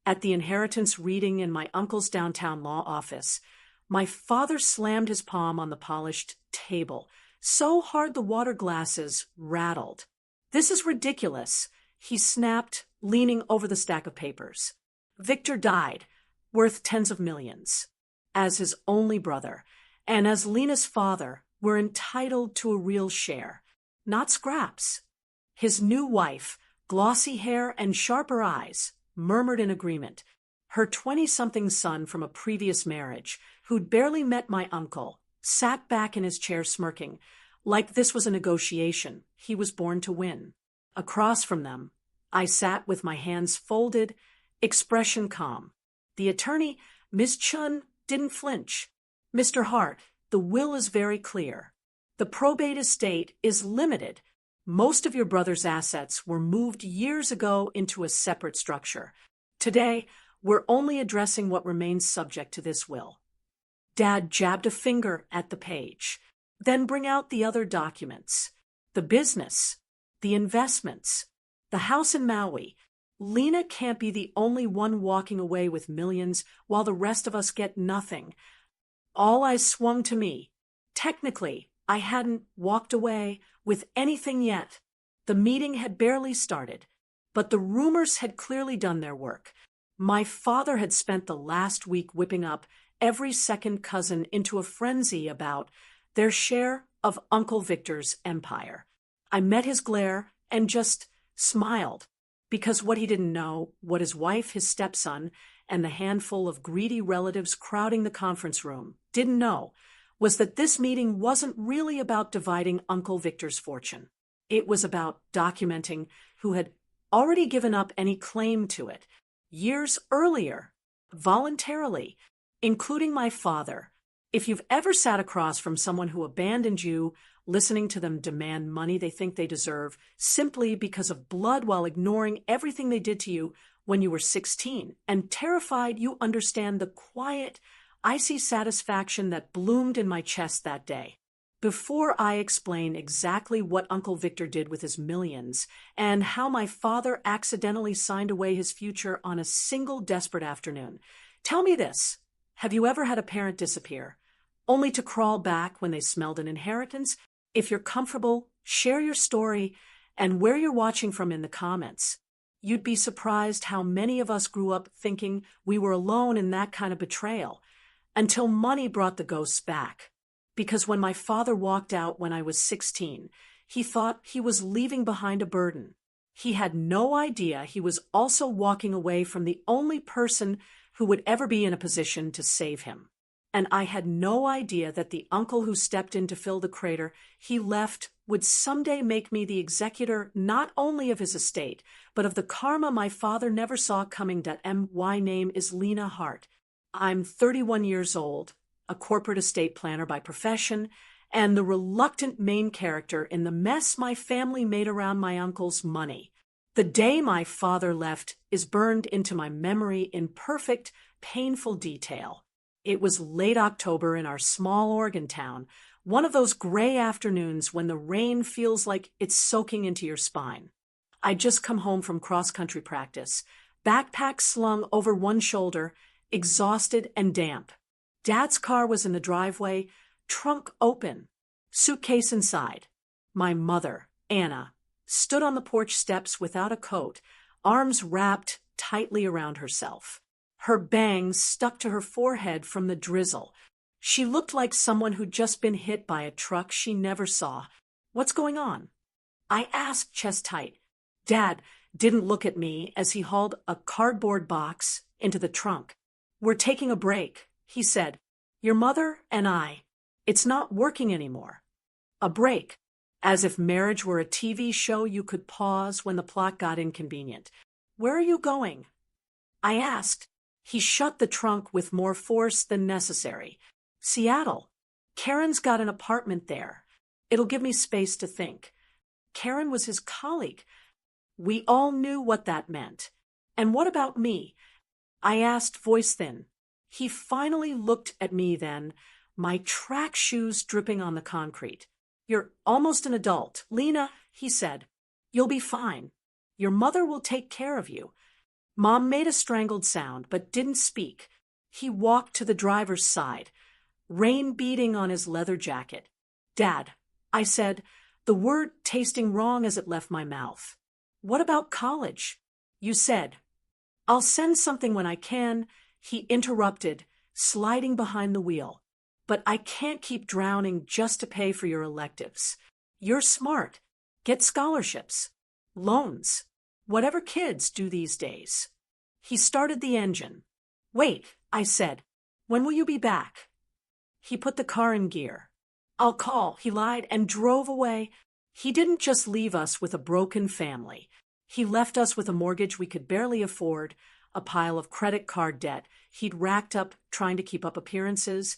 At the inheritance reading in my uncle's downtown law office, my father slammed his palm on the polished table, so hard the water glasses rattled. "This is ridiculous," he snapped, leaning over the stack of papers. "Victor died, worth tens of millions. As his only brother, and as Lena's father, we're entitled to a real share, not scraps." His new wife, glossy hair and sharper eyes, murmured in agreement. Her 20-something son from a previous marriage, who'd barely met my uncle, sat back in his chair smirking, like this was a negotiation he was born to win. Across from them, I sat with my hands folded, expression calm. The attorney, Miss Chun, didn't flinch. "Mr. Hart, the will is very clear. The probate estate is limited. Most of your brother's assets were moved years ago into a separate structure. Today, we're only addressing what remains subject to this will." Dad jabbed a finger at the page. "Then bring out the other documents. The business, the investments, the house in Maui. Lena can't be the only one walking away with millions while the rest of us get nothing." All eyes swung to me. Technically, I hadn't walked away with anything yet. The meeting had barely started, but the rumors had clearly done their work. My father had spent the last week whipping up every second cousin into a frenzy about their share of Uncle Victor's empire. I met his glare and just smiled, because what he didn't know, what his wife, his stepson, and the handful of greedy relatives crowding the conference room didn't know, was that this meeting wasn't really about dividing Uncle Victor's fortune. It was about documenting who had already given up any claim to it years earlier, voluntarily, including my father. If you've ever sat across from someone who abandoned you, listening to them demand money they think they deserve simply because of blood while ignoring everything they did to you when you were 16, and terrified you understand the quiet, icy satisfaction that bloomed in my chest that day. Before I explain exactly what Uncle Victor did with his millions and how my father accidentally signed away his future on a single desperate afternoon, tell me this: have you ever had a parent disappear, only to crawl back when they smelled an inheritance? If you're comfortable, share your story and where you're watching from in the comments. You'd be surprised how many of us grew up thinking we were alone in that kind of betrayal, until money brought the ghosts back. Because when my father walked out when I was 16, he thought he was leaving behind a burden. He had no idea he was also walking away from the only person who would ever be in a position to save him. And I had no idea that the uncle who stepped in to fill the crater he left would someday make me the executor not only of his estate, but of the karma my father never saw coming. My name is Lena Hart. I'm 31 years old, a corporate estate planner by profession, and the reluctant main character in the mess my family made around my uncle's money. The day my father left is burned into my memory in perfect, painful detail. It was late October in our small Oregon town, one of those gray afternoons when the rain feels like it's soaking into your spine. I'd just come home from cross-country practice, backpack slung over one shoulder, exhausted and damp. Dad's car was in the driveway, trunk open, suitcase inside. My mother, Anna, stood on the porch steps without a coat, arms wrapped tightly around herself. Her bangs stuck to her forehead from the drizzle. She looked like someone who'd just been hit by a truck she never saw. "What's going on?" I asked, chest tight. Dad didn't look at me as he hauled a cardboard box into the trunk. "We're taking a break," he said. "Your mother and I. It's not working anymore." A break, as if marriage were a TV show you could pause when the plot got inconvenient. "Where are you going?" I asked. He shut the trunk with more force than necessary. "Seattle. Karen's got an apartment there. It'll give me space to think." Karen was his colleague. We all knew what that meant. "And what about me?" I asked, voice thin. He finally looked at me then, my track shoes dripping on the concrete. "You're almost an adult, Lena," he said. "You'll be fine. Your mother will take care of you." Mom made a strangled sound, but didn't speak. He walked to the driver's side, rain beating on his leather jacket. Dad, I said, the word tasting wrong as it left my mouth. What about college? You said. I'll send something when I can, he interrupted, sliding behind the wheel. But I can't keep drowning just to pay for your electives. You're smart. Get scholarships. Loans. Whatever kids do these days. He started the engine. Wait, I said. When will you be back? He put the car in gear. I'll call, he lied, and drove away. He didn't just leave us with a broken family. He left us with a mortgage we could barely afford, a pile of credit card debt he'd racked up trying to keep up appearances,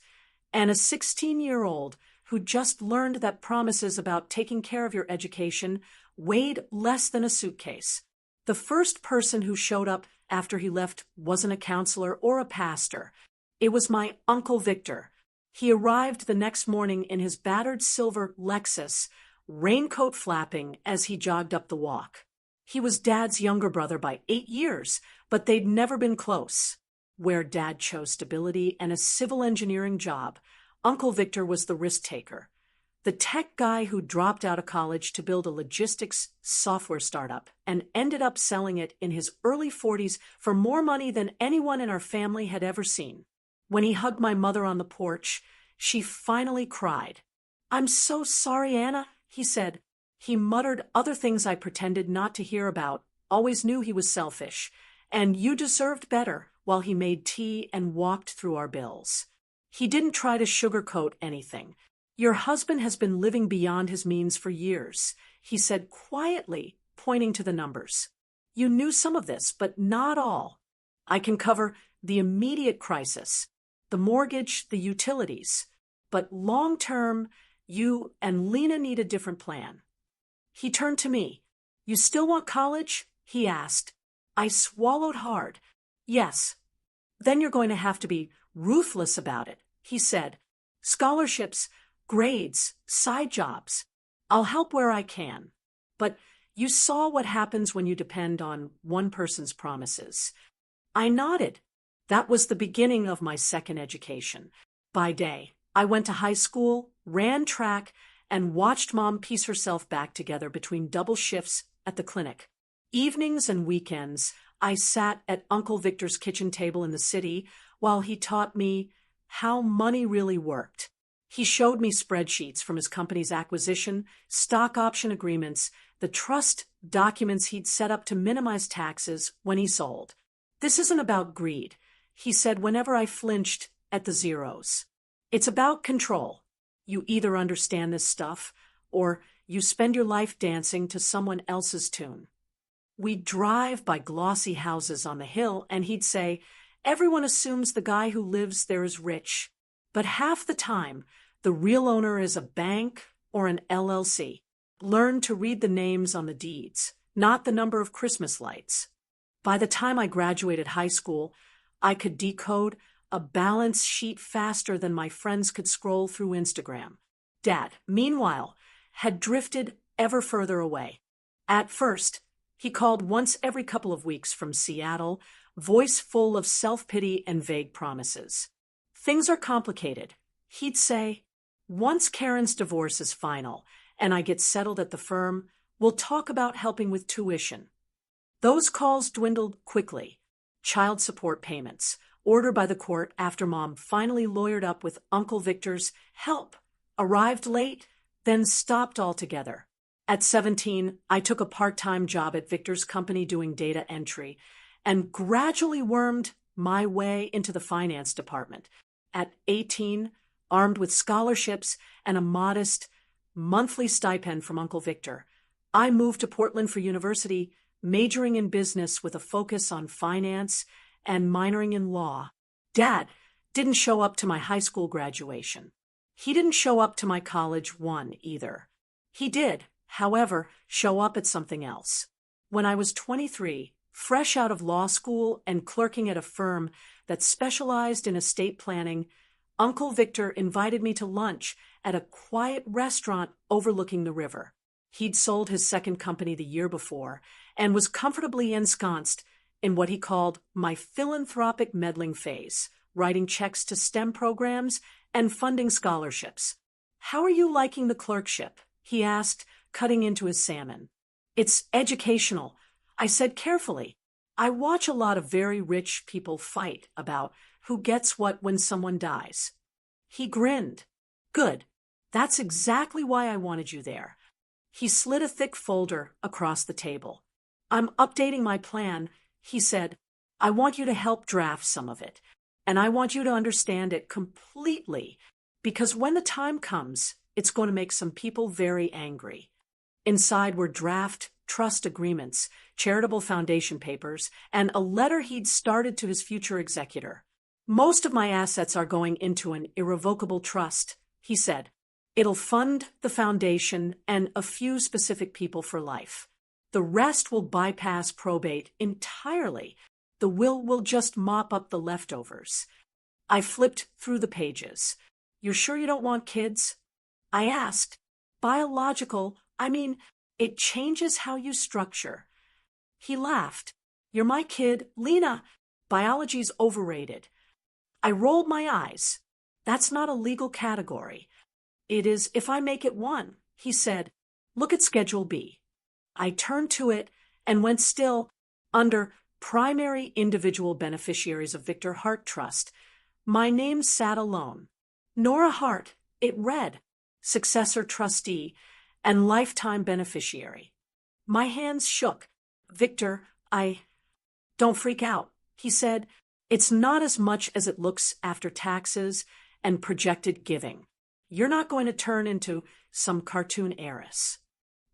and a 16-year-old who just learned that promises about taking care of your education weighed less than a suitcase. The first person who showed up after he left wasn't a counselor or a pastor. It was my Uncle Victor. He arrived the next morning in his battered silver Lexus, raincoat flapping as he jogged up the walk. He was Dad's younger brother by 8 years, but they'd never been close. Where Dad chose stability and a civil engineering job, Uncle Victor was the risk taker. The tech guy who dropped out of college to build a logistics software startup and ended up selling it in his early 40s for more money than anyone in our family had ever seen. When he hugged my mother on the porch, she finally cried. I'm so sorry, Anna, he said. He muttered other things I pretended not to hear about, always knew he was selfish, and you deserved better, while he made tea and walked through our bills. He didn't try to sugarcoat anything. Your husband has been living beyond his means for years, he said quietly, pointing to the numbers. You knew some of this, but not all. I can cover the immediate crisis, the mortgage, the utilities. But long-term, you and Lena need a different plan. He turned to me. You still want college? He asked. I swallowed hard. Yes. Then you're going to have to be ruthless about it, he said. Scholarships, grades, side jobs. I'll help where I can. But you saw what happens when you depend on one person's promises. I nodded. That was the beginning of my second education. By day, I went to high school, ran track, and watched Mom piece herself back together between double shifts at the clinic. Evenings and weekends, I sat at Uncle Victor's kitchen table in the city while he taught me how money really worked. He showed me spreadsheets from his company's acquisition, stock option agreements, the trust documents he'd set up to minimize taxes when he sold. This isn't about greed, he said whenever I flinched at the zeros. It's about control. You either understand this stuff, or you spend your life dancing to someone else's tune. We'd drive by glossy houses on the hill, and he'd say, everyone assumes the guy who lives there is rich. But half the time, the real owner is a bank or an LLC. Learn to read the names on the deeds, not the number of Christmas lights. By the time I graduated high school, I could decode a balance sheet faster than my friends could scroll through Instagram. Dad, meanwhile, had drifted ever further away. At first, he called once every couple of weeks from Seattle, voice full of self-pity and vague promises. Things are complicated, he'd say. Once Karen's divorce is final and I get settled at the firm, we'll talk about helping with tuition. Those calls dwindled quickly. Child support payments, ordered by the court after Mom finally lawyered up with Uncle Victor's help, arrived late, then stopped altogether. At 17, I took a part-time job at Victor's company doing data entry and gradually wormed my way into the finance department. At 18, armed with scholarships and a modest monthly stipend from Uncle Victor, I moved to Portland for university, majoring in business with a focus on finance and minoring in law. Dad didn't show up to my high school graduation. He didn't show up to my college one either. He did, however, show up at something else. When I was 23, fresh out of law school and clerking at a firm that specialized in estate planning, Uncle Victor invited me to lunch at a quiet restaurant overlooking the river. He'd sold his second company the year before and was comfortably ensconced in what he called my philanthropic meddling phase, writing checks to STEM programs and funding scholarships. How are you liking the clerkship? He asked, cutting into his salmon. It's educational, I said carefully. I watch a lot of very rich people fight about who gets what when someone dies. He grinned. Good. That's exactly why I wanted you there. He slid a thick folder across the table. I'm updating my plan, he said. I want you to help draft some of it, and I want you to understand it completely, because when the time comes, it's going to make some people very angry. Inside were draft trust agreements, charitable foundation papers, and a letter he'd started to his future executor. Most of my assets are going into an irrevocable trust, he said. It'll fund the foundation and a few specific people for life. The rest will bypass probate entirely. The will just mop up the leftovers. I flipped through the pages. You're sure you don't want kids? I asked. Biological, it changes how you structure. He laughed. You're my kid, Lena. Biology's overrated. I rolled my eyes. That's not a legal category. It is if I make it one, he said. Look at Schedule B. I turned to it and went still under primary individual beneficiaries of Victor Hart Trust. My name sat alone. Nora Hart, it read, successor trustee and lifetime beneficiary. My hands shook. Victor, don't freak out, he said. It's not as much as it looks after taxes and projected giving. You're not going to turn into some cartoon heiress.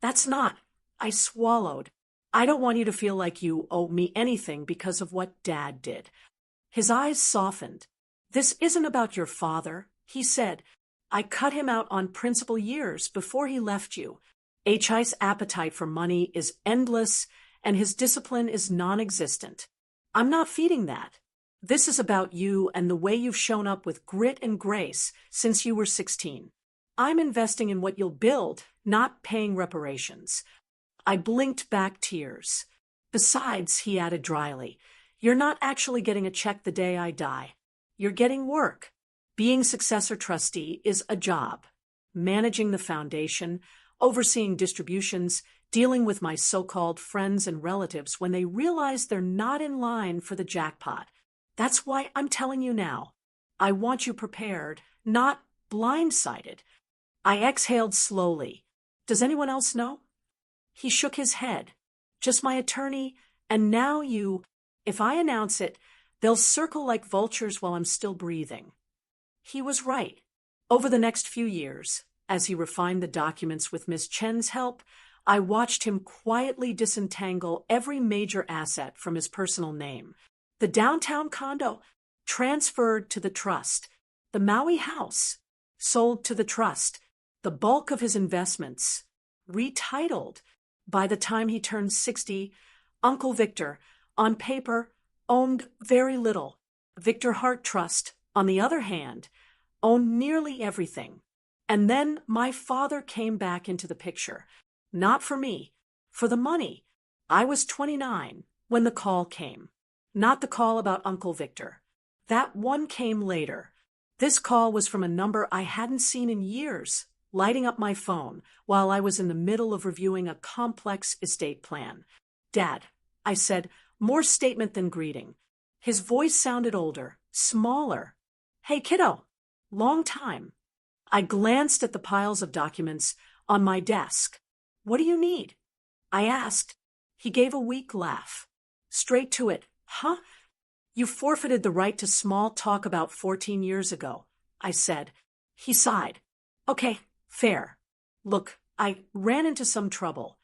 That's not. I swallowed. I don't want you to feel like you owe me anything because of what Dad did. His eyes softened. This isn't about your father, he said. I cut him out on principle years before he left you. H.I.'s appetite for money is endless, and his discipline is non-existent. I'm not feeding that. This is about you and the way you've shown up with grit and grace since you were 16. I'm investing in what you'll build, not paying reparations. I blinked back tears. Besides, he added dryly, you're not actually getting a check the day I die. You're getting work. Being successor trustee is a job. Managing the foundation, overseeing distributions, dealing with my so-called friends and relatives when they realize they're not in line for the jackpot. That's why I'm telling you now. I want you prepared, not blindsided. I exhaled slowly. Does anyone else know? He shook his head. Just my attorney, and now you. If I announce it, they'll circle like vultures while I'm still breathing. He was right. Over the next few years, as he refined the documents with Miss Chen's help, I watched him quietly disentangle every major asset from his personal name. The downtown condo, transferred to the trust. The Maui house, sold to the trust. The bulk of his investments, retitled. By the time he turned 60, Uncle Victor, on paper, owned very little. Victor Hart Trust, on the other hand, owned nearly everything. And then my father came back into the picture. Not for me, for the money. I was 29 when the call came. Not the call about Uncle Victor. That one came later. This call was from a number I hadn't seen in years, lighting up my phone while I was in the middle of reviewing a complex estate plan. Dad, I said, more statement than greeting. His voice sounded older, smaller. Hey, kiddo, long time. I glanced at the piles of documents on my desk. What do you need? I asked. He gave a weak laugh. Straight to it. Huh? You forfeited the right to small talk about 14 years ago, I said. He sighed. Okay, fair. Look, I ran into some trouble.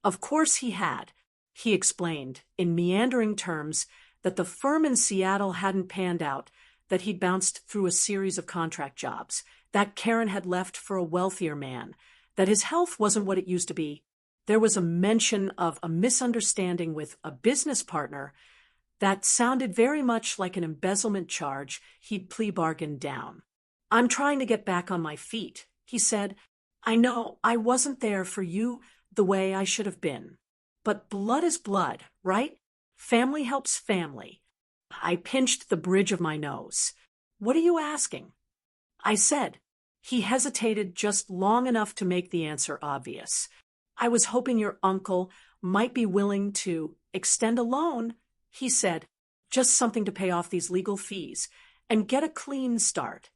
Of course he had. He explained, in meandering terms, that the firm in Seattle hadn't panned out, that he'd bounced through a series of contract jobs, that Karen had left for a wealthier man, that his health wasn't what it used to be. There was a mention of a misunderstanding with a business partner that sounded very much like an embezzlement charge he'd plea bargained down. I'm trying to get back on my feet, he said. I know I wasn't there for you the way I should have been. But blood is blood, right? Family helps family. I pinched the bridge of my nose. What are you asking? I said. He hesitated just long enough to make the answer obvious. I was hoping your uncle might be willing to extend a loan, he said, just something to pay off these legal fees and get a clean start.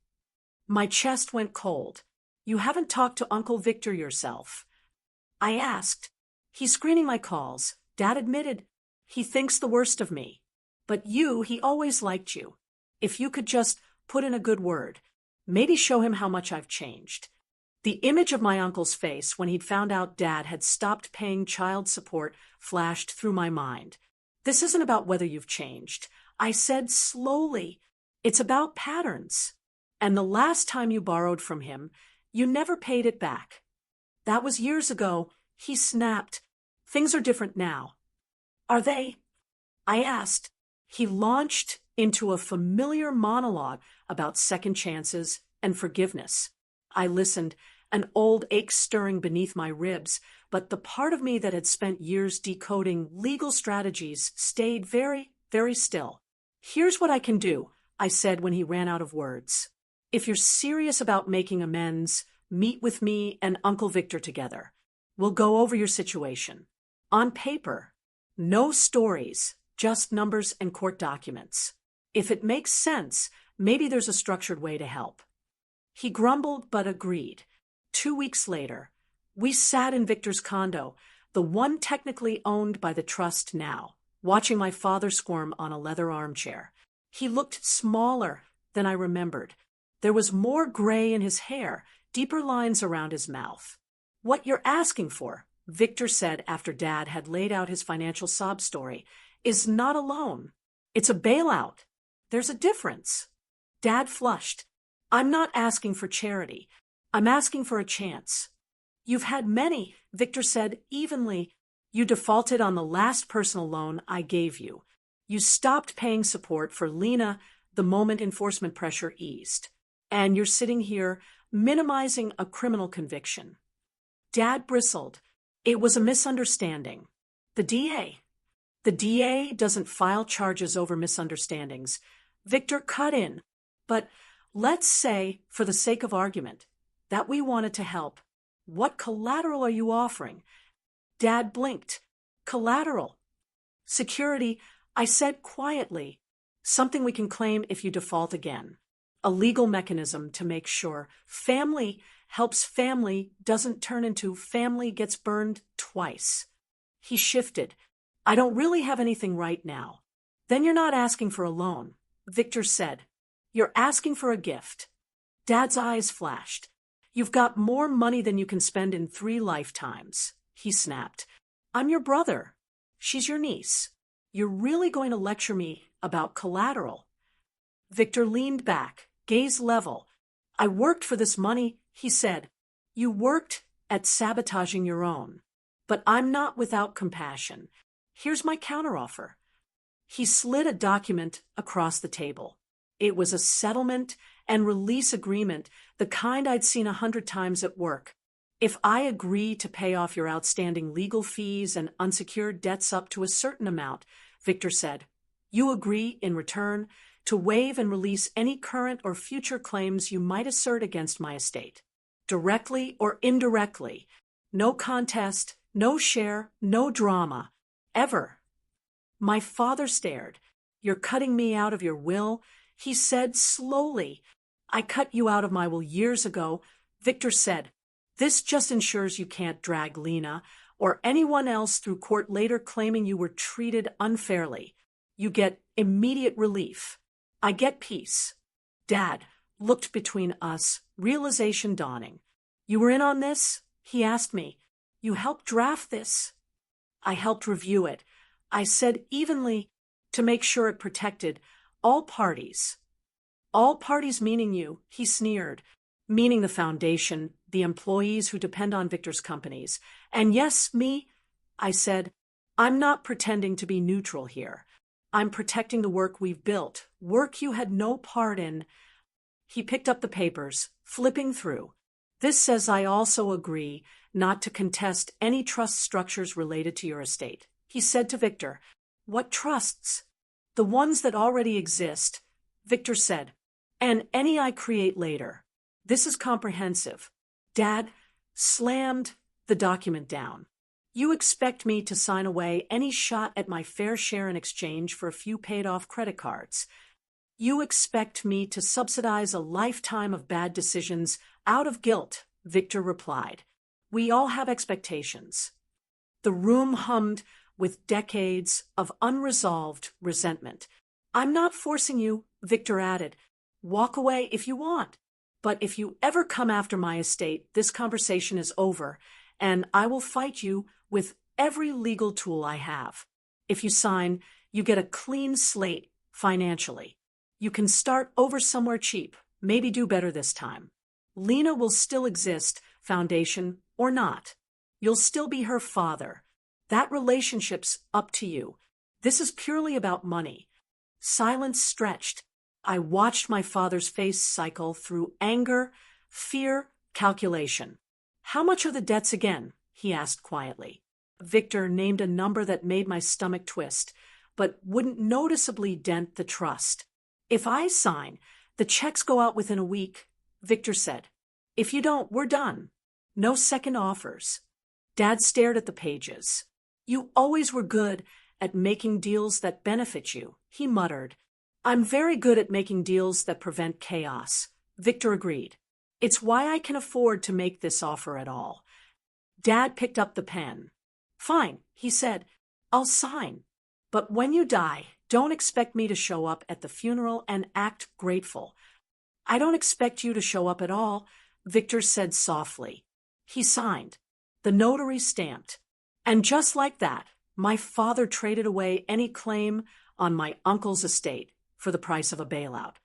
My chest went cold. You haven't talked to Uncle Victor yourself. I asked. He's screening my calls. Dad admitted he thinks the worst of me. But he always liked you. If you could just put in a good word, maybe show him how much I've changed. The image of my uncle's face when he'd found out Dad had stopped paying child support flashed through my mind. This isn't about whether you've changed. I said slowly. It's about patterns. And the last time you borrowed from him, you never paid it back. That was years ago. He snapped. Things are different now. Are they? I asked. He launched into a familiar monologue about second chances and forgiveness. I listened, an old ache stirring beneath my ribs, but the part of me that had spent years decoding legal strategies stayed very, very still. Here's what I can do, I said when he ran out of words. If you're serious about making amends, meet with me and Uncle Victor together. We'll go over your situation. On paper, no stories, just numbers and court documents. If it makes sense, maybe there's a structured way to help. He grumbled but agreed. 2 weeks later, we sat in Victor's condo, the one technically owned by the trust now, watching my father squirm on a leather armchair. He looked smaller than I remembered. There was more gray in his hair, deeper lines around his mouth. What you're asking for, Victor said after Dad had laid out his financial sob story, is not a loan. It's a bailout. There's a difference. Dad flushed. I'm not asking for charity. I'm asking for a chance. You've had many, Victor said evenly. You defaulted on the last personal loan I gave you. You stopped paying support for Lena the moment enforcement pressure eased. And you're sitting here minimizing a criminal conviction. Dad bristled. It was a misunderstanding. The DA doesn't file charges over misunderstandings. Victor cut in. But let's say, for the sake of argument, that we wanted to help. What collateral are you offering? Dad blinked. Collateral. Security, I said quietly. Something we can claim if you default again. A legal mechanism to make sure family helps family doesn't turn into family gets burned twice. He shifted. I don't really have anything right now. Then you're not asking for a loan, Victor said. You're asking for a gift. Dad's eyes flashed. You've got more money than you can spend in 3 lifetimes, he snapped. I'm your brother. She's your niece. You're really going to lecture me about collateral? Victor leaned back, gaze level. I worked for this money, he said. You worked at sabotaging your own. But I'm not without compassion. Here's my counteroffer. He slid a document across the table. It was a settlement and release agreement, the kind I'd seen 100 times at work. If I agree to pay off your outstanding legal fees and unsecured debts up to a certain amount, Victor said, you agree in return to waive and release any current or future claims you might assert against my estate, directly or indirectly. No contest, no share, no drama, ever. My father stared. You're cutting me out of your will, he said slowly. I cut you out of my will years ago, Victor said. This just ensures you can't drag Lena or anyone else through court later claiming you were treated unfairly. You get immediate relief. I get peace. Dad looked between us, realization dawning. You were in on this? He asked me. You helped draft this? I helped review it. I said evenly to make sure it protected all parties. All parties meaning you, he sneered, meaning the foundation, the employees who depend on Victor's companies. And yes, me, I said, I'm not pretending to be neutral here. I'm protecting the work we've built, work you had no part in. He picked up the papers, flipping through. This says I also agree not to contest any trust structures related to your estate, he said to Victor. What trusts? The ones that already exist, Victor said. And any I create later. This is comprehensive. Dad slammed the document down. You expect me to sign away any shot at my fair share in exchange for a few paid-off credit cards. You expect me to subsidize a lifetime of bad decisions out of guilt, Victor replied. We all have expectations. The room hummed with decades of unresolved resentment. I'm not forcing you, Victor added. Walk away if you want. But if you ever come after my estate, this conversation is over, and I will fight you with every legal tool I have. If you sign, you get a clean slate financially. You can start over somewhere cheap, maybe do better this time. Lena will still exist, foundation or not. You'll still be her father. That relationship's up to you. This is purely about money. Silence stretched. I watched my father's face cycle through anger, fear, calculation. How much are the debts again? He asked quietly. Victor named a number that made my stomach twist, but wouldn't noticeably dent the trust. If I sign, the checks go out within a week, Victor said. If you don't, we're done. No second offers. Dad stared at the pages. You always were good at making deals that benefit you, he muttered. I'm very good at making deals that prevent chaos, Victor agreed. It's why I can afford to make this offer at all. Dad picked up the pen. Fine, he said. I'll sign. But when you die, don't expect me to show up at the funeral and act grateful. I don't expect you to show up at all, Victor said softly. He signed. The notary stamped. And just like that, my father traded away any claim on my uncle's estate for the price of a bailout.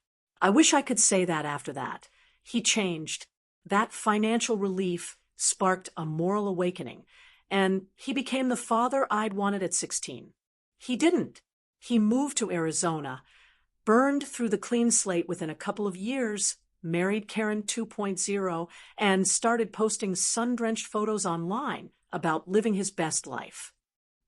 I wish I could say that after that. He changed. That financial relief sparked a moral awakening, and he became the father I'd wanted at 16. He didn't. He moved to Arizona, burned through the clean slate within a couple of years, married Karen 2.0, and started posting sun-drenched photos online about living his best life.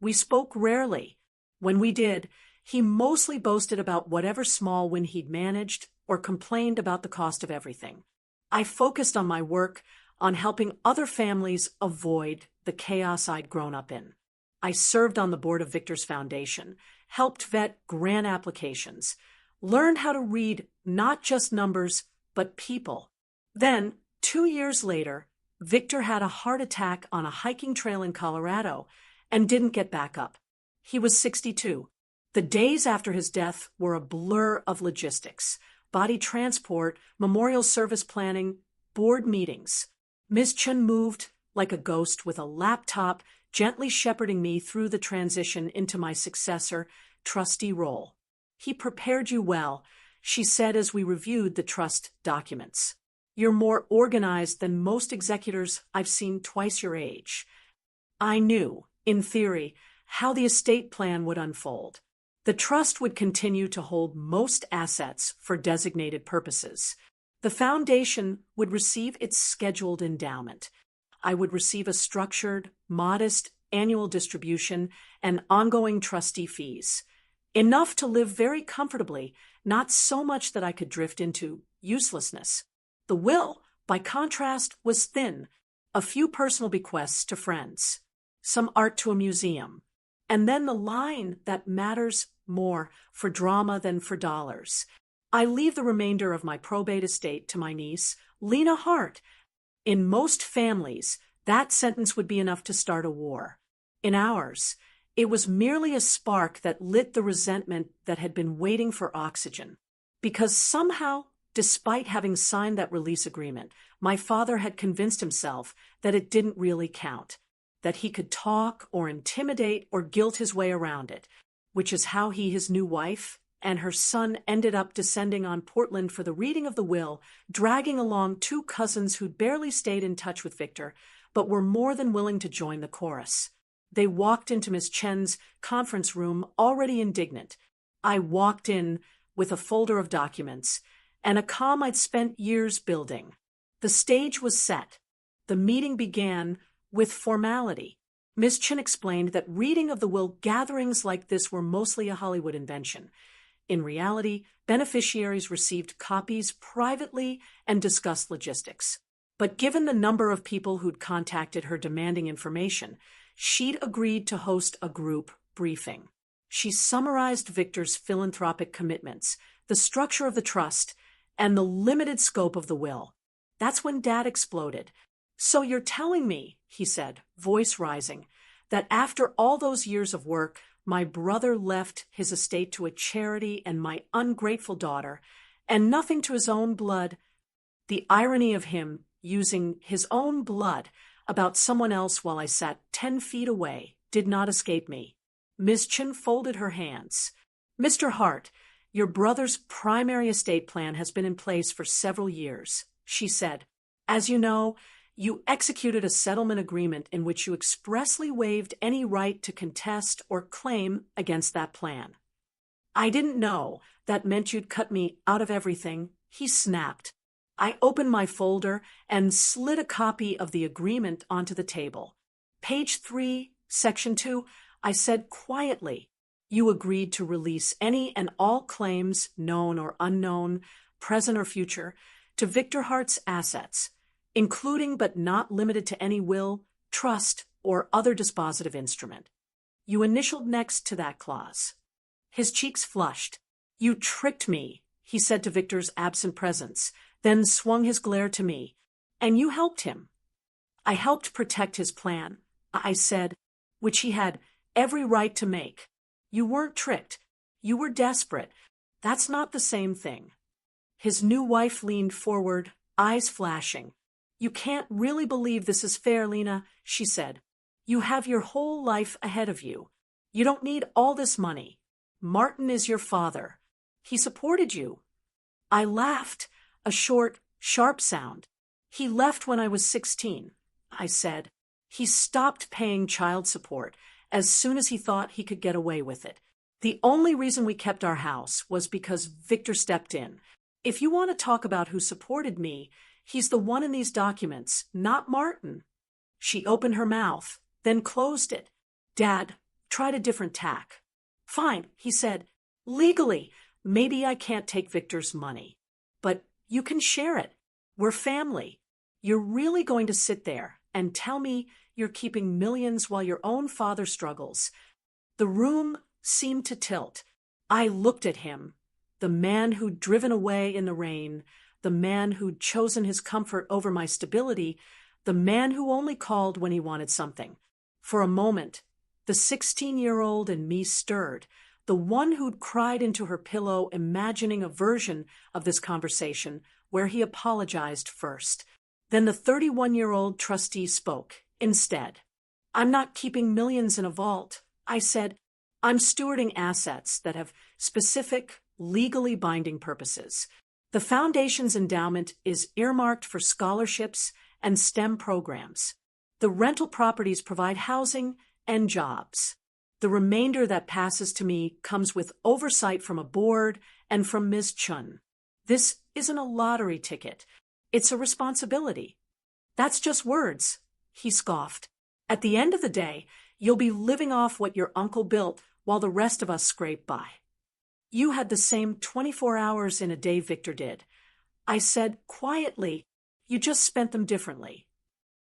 We spoke rarely. When we did, he mostly boasted about whatever small win he'd managed or complained about the cost of everything. I focused on my work, on helping other families avoid the chaos I'd grown up in. I served on the board of Victor's foundation, helped vet grant applications, learned how to read not just numbers, but people. Then, 2 years later, Victor had a heart attack on a hiking trail in Colorado and didn't get back up. He was 62. The days after his death were a blur of logistics: body transport, memorial service planning, board meetings. Ms. Chen moved like a ghost with a laptop, gently shepherding me through the transition into my successor, trustee role. He prepared you well, she said as we reviewed the trust documents. You're more organized than most executors I've seen twice your age. I knew, in theory, how the estate plan would unfold. The trust would continue to hold most assets for designated purposes. The foundation would receive its scheduled endowment. I would receive a structured, modest annual distribution and ongoing trustee fees. Enough to live very comfortably, not so much that I could drift into uselessness. The will, by contrast, was thin. A few personal bequests to friends, some art to a museum, and then the line that matters more for drama than for dollars. I leave the remainder of my probate estate to my niece, Lena Hart. In most families, that sentence would be enough to start a war. In ours, it was merely a spark that lit the resentment that had been waiting for oxygen. Because somehow, despite having signed that release agreement, my father had convinced himself that it didn't really count, that he could talk or intimidate or guilt his way around it, which is how his new wife, and her son ended up descending on Portland for the reading of the will, dragging along 2 cousins who'd barely stayed in touch with Victor, but were more than willing to join the chorus. They walked into Miss Chen's conference room already indignant. I walked in with a folder of documents and a calm I'd spent years building. The stage was set. The meeting began with formality. Miss Chin explained that reading of the will gatherings like this were mostly a Hollywood invention. In reality, beneficiaries received copies privately and discussed logistics. But given the number of people who'd contacted her demanding information, she'd agreed to host a group briefing. She summarized Victor's philanthropic commitments, the structure of the trust, and the limited scope of the will. That's when Dad exploded. "So you're telling me," he said, voice rising, "that after all those years of work, my brother left his estate to a charity and my ungrateful daughter, and nothing to his own blood." The irony of him using his own blood about someone else while I sat 10 feet away did not escape me. Miss Chin folded her hands. "Mr. Hart, your brother's primary estate plan has been in place for several years," she said. "As you know, you executed a settlement agreement in which you expressly waived any right to contest or claim against that plan." "I didn't know. That meant you'd cut me out of everything," he snapped. I opened my folder and slid a copy of the agreement onto the table. "Page 3, Section 2, I said quietly, you agreed to release any and all claims, known or unknown, present or future, to Victor Hart's assets, including but not limited to any will, trust, or other dispositive instrument." You initialed next to that clause. His cheeks flushed. "You tricked me," he said to Victor's absent presence, then swung his glare to me. "And you helped him." "I helped protect his plan," I said, "which he had every right to make. You weren't tricked. You were desperate. That's not the same thing." His new wife leaned forward, eyes flashing. "You can't really believe this is fair, Lena," she said. "You have your whole life ahead of you. You don't need all this money. Martin is your father. He supported you." I laughed, a short, sharp sound. "He left when I was 16, I said. "He stopped paying child support as soon as he thought he could get away with it. The only reason we kept our house was because Victor stepped in. If you want to talk about who supported me, he's the one in these documents, not Martin." She opened her mouth, then closed it. Dad tried a different tack. "Fine," he said. "Legally, maybe I can't take Victor's money. But you can share it. We're family. You're really going to sit there and tell me you're keeping millions while your own father struggles?" The room seemed to tilt. I looked at him, the man who'd driven away in the rain, the man who'd chosen his comfort over my stability, the man who only called when he wanted something. For a moment, the 16-year-old in me stirred, the one who'd cried into her pillow imagining a version of this conversation where he apologized first. Then the 31-year-old trustee spoke instead. "I'm not keeping millions in a vault," I said. "I'm stewarding assets that have specific, legally binding purposes. The Foundation's endowment is earmarked for scholarships and STEM programs. The rental properties provide housing and jobs. The remainder that passes to me comes with oversight from a board and from Ms. Chun. This isn't a lottery ticket. It's a responsibility." "That's just words," he scoffed. "At the end of the day, you'll be living off what your uncle built while the rest of us scrape by." "You had the same 24 hours in a day Victor did," I said quietly. "You just spent them differently."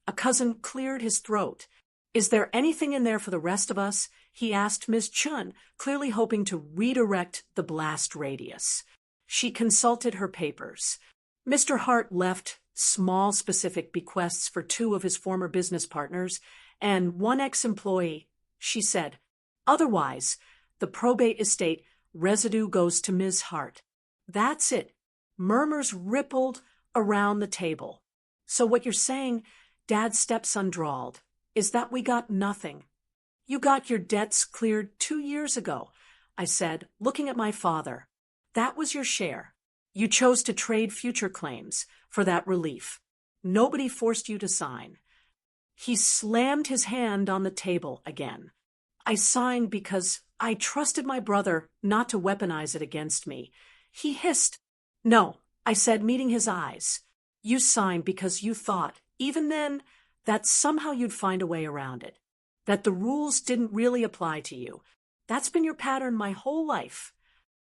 A cousin cleared his throat. "Is there anything in there for the rest of us?" he asked Ms. Chun, clearly hoping to redirect the blast radius. She consulted her papers. Mr. Hart left small specific bequests for 2 of his former business partners and 1 ex-employee, she said. "Otherwise, the probate estate residue goes to Ms. Hart." That's it. Murmurs rippled around the table. "So what you're saying," Dad's stepson drawled, "is that we got nothing." "You got your debts cleared 2 years ago," I said, looking at my father. "That was your share. You chose to trade future claims for that relief. Nobody forced you to sign." He slammed his hand on the table again. "I signed because I trusted my brother not to weaponize it against me." He hissed. "No," I said, meeting his eyes. "You signed because you thought, even then, that somehow you'd find a way around it. that the rules didn't really apply to you. That's been your pattern my whole life.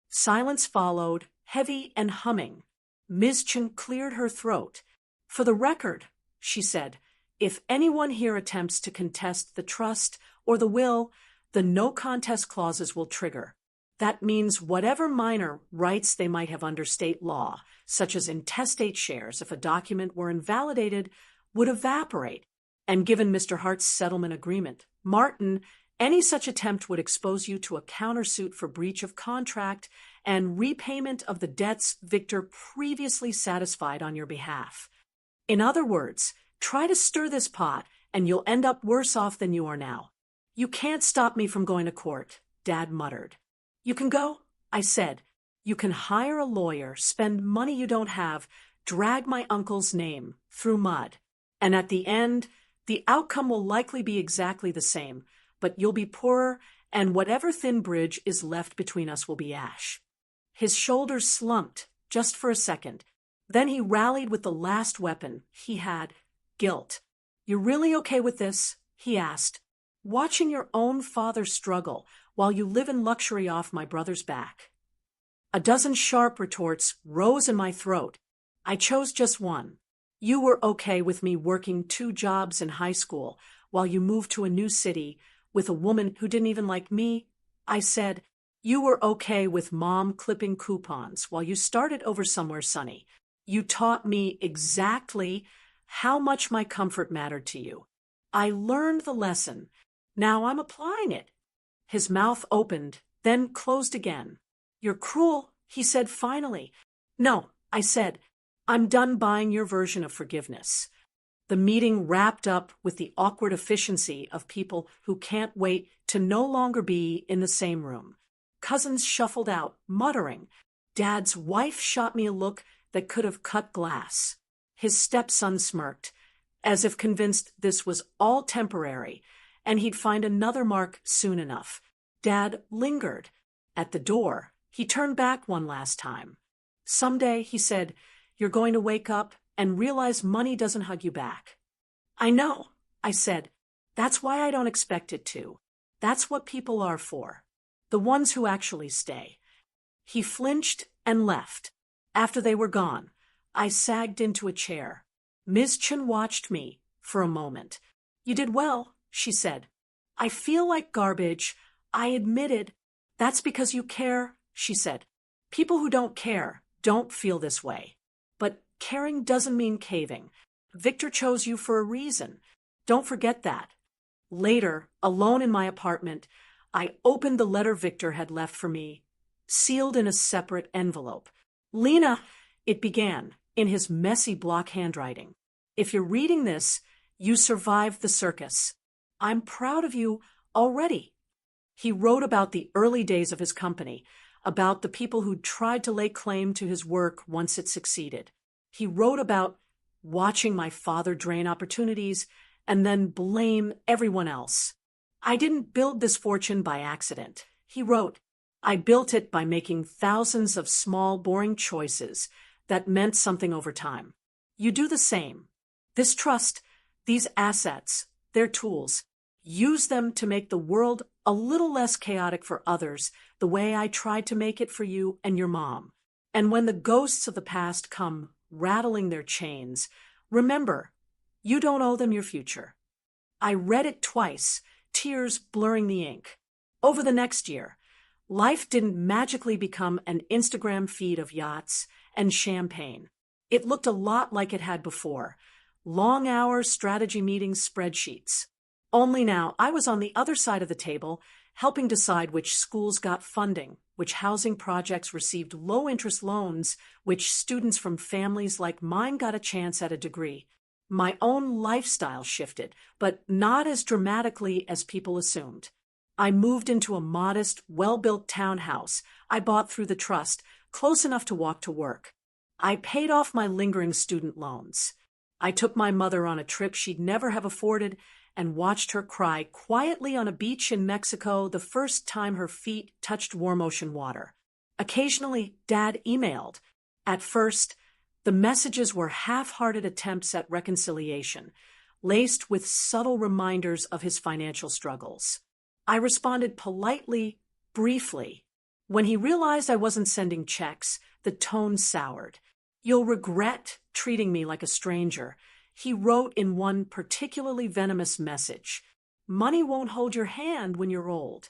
Silence followed, heavy and humming. Ms. Chen cleared her throat. For the record, she said, if anyone here attempts to contest the trust or the will, the no contest clauses will trigger. That means whatever minor rights they might have under state law, such as intestate shares if a document were invalidated, would evaporate. And given Mr. Hart's settlement agreement, Martin, any such attempt would expose you to a countersuit for breach of contract and repayment of the debts Victor previously satisfied on your behalf. In other words, try to stir this pot, and you'll end up worse off than you are now. You can't stop me from going to court, Dad muttered. You can go, I said. You can hire a lawyer, spend money you don't have, drag my uncle's name through mud. And at the end, the outcome will likely be exactly the same, but you'll be poorer, and whatever thin bridge is left between us will be ash. His shoulders slumped, just for a second. Then he rallied with the last weapon he had, guilt. You really okay with this? He asked. Watching your own father struggle while you live in luxury off my brother's back. A dozen sharp retorts rose in my throat. I chose just one. You were okay with me working 2 jobs in high school while you moved to a new city with a woman who didn't even like me? I said. You were okay with Mom clipping coupons while you started over somewhere sunny. You taught me exactly how much my comfort mattered to you. I learned the lesson. Now I'm applying it. His mouth opened, then closed again. You're cruel, he said finally. No, I said. I'm done buying your version of forgiveness. The meeting wrapped up with the awkward efficiency of people who can't wait to no longer be in the same room. Cousins shuffled out, muttering. Dad's wife shot me a look that could have cut glass. His stepson smirked, as if convinced this was all temporary, and he'd find another mark soon enough. Dad lingered. At the door, he turned back one last time. Someday, he said, you're going to wake up and realize money doesn't hug you back. I know, I said. That's why I don't expect it to. That's what people are for. The ones who actually stay. He flinched and left. After they were gone, I sagged into a chair. Ms. Chen watched me for a moment. You did well, she said. I feel like garbage. I admitted. That's because you care, she said. People who don't care don't feel this way. But caring doesn't mean caving. Victor chose you for a reason. Don't forget that. Later, alone in my apartment, I opened the letter Victor had left for me, sealed in a separate envelope. Lena, it began, in his messy block handwriting. If you're reading this, you survived the circus. I'm proud of you already. He wrote about the early days of his company, about the people who'd tried to lay claim to his work once it succeeded. He wrote about watching my father drain opportunities and then blame everyone else. I didn't build this fortune by accident. He wrote, I built it by making thousands of small, boring choices that meant something over time. You do the same. This trust, these assets, they're tools. Use them to make the world a little less chaotic for others, the way I tried to make it for you and your mom. And when the ghosts of the past come rattling their chains, remember, you don't owe them your future. I read it twice, tears blurring the ink. Over the next year, life didn't magically become an Instagram feed of yachts and champagne. It looked a lot like it had before. Long hours, strategy meetings, spreadsheets. Only now I was on the other side of the table, helping decide which schools got funding, which housing projects received low-interest loans, which students from families like mine got a chance at a degree. My own lifestyle shifted, but not as dramatically as people assumed. I moved into a modest, well-built townhouse I bought through the trust, close enough to walk to work. I paid off my lingering student loans. I took my mother on a trip she'd never have afforded and watched her cry quietly on a beach in Mexico the first time her feet touched warm ocean water. Occasionally, Dad emailed. At first, the messages were half-hearted attempts at reconciliation. laced with subtle reminders of his financial struggles. I responded politely, briefly. When he realized I wasn't sending checks, the tone soured. "You'll regret treating me like a stranger," he wrote in one particularly venomous message. "Money won't hold your hand when you're old."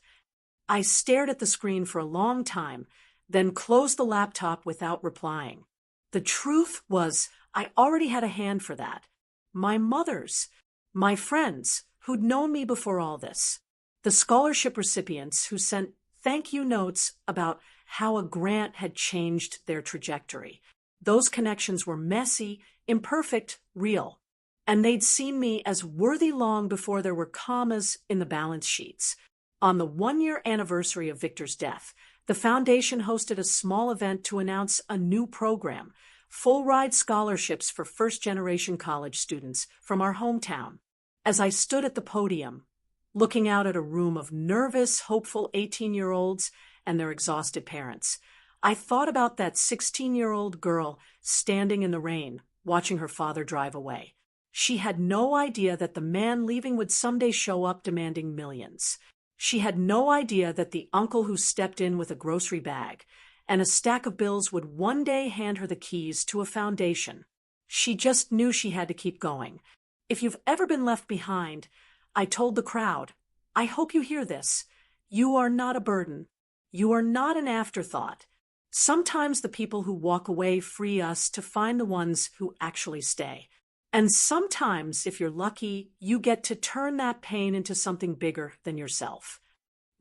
I stared at the screen for a long time, then closed the laptop without replying. The truth was, I already had a hand for that. My mother's, my friends who'd known me before all this, the scholarship recipients who sent thank you notes about how a grant had changed their trajectory. Those connections were messy, imperfect, real. And they'd seen me as worthy long before there were commas in the balance sheets. On the 1-year anniversary of Victor's death, the foundation hosted a small event to announce a new program, full-ride scholarships for first-generation college students from our hometown. As I stood at the podium, looking out at a room of nervous, hopeful 18-year-olds and their exhausted parents, I thought about that 16-year-old girl standing in the rain, watching her father drive away. She had no idea that the man leaving would someday show up demanding millions. She had no idea that the uncle who stepped in with a grocery bag and a stack of bills would one day hand her the keys to a foundation. She just knew she had to keep going. If you've ever been left behind, I told the crowd, I hope you hear this. You are not a burden. You are not an afterthought. Sometimes the people who walk away free us to find the ones who actually stay. And sometimes, if you're lucky, you get to turn that pain into something bigger than yourself.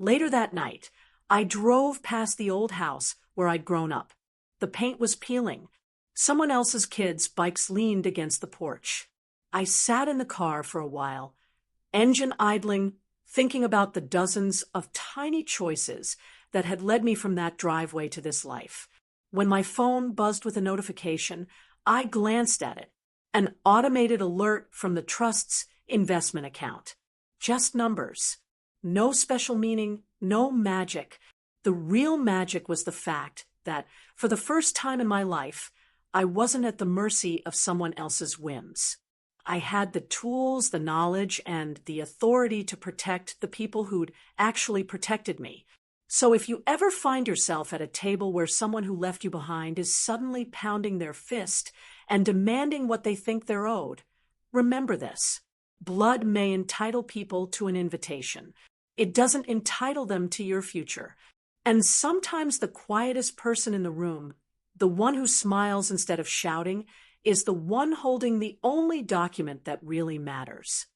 Later that night, I drove past the old house where I'd grown up. The paint was peeling. Someone else's kids' bikes leaned against the porch. I sat in the car for a while, engine idling, thinking about the dozens of tiny choices that had led me from that driveway to this life. When my phone buzzed with a notification, I glanced at it. An automated alert from the trust's investment account. Just numbers. No special meaning, no magic. The real magic was the fact that, for the first time in my life, I wasn't at the mercy of someone else's whims. I had the tools, the knowledge, and the authority to protect the people who'd actually protected me. So if you ever find yourself at a table where someone who left you behind is suddenly pounding their fist and demanding what they think they're owed, remember this. Blood may entitle people to an invitation. It doesn't entitle them to your future. And sometimes the quietest person in the room, the one who smiles instead of shouting, is the one holding the only document that really matters.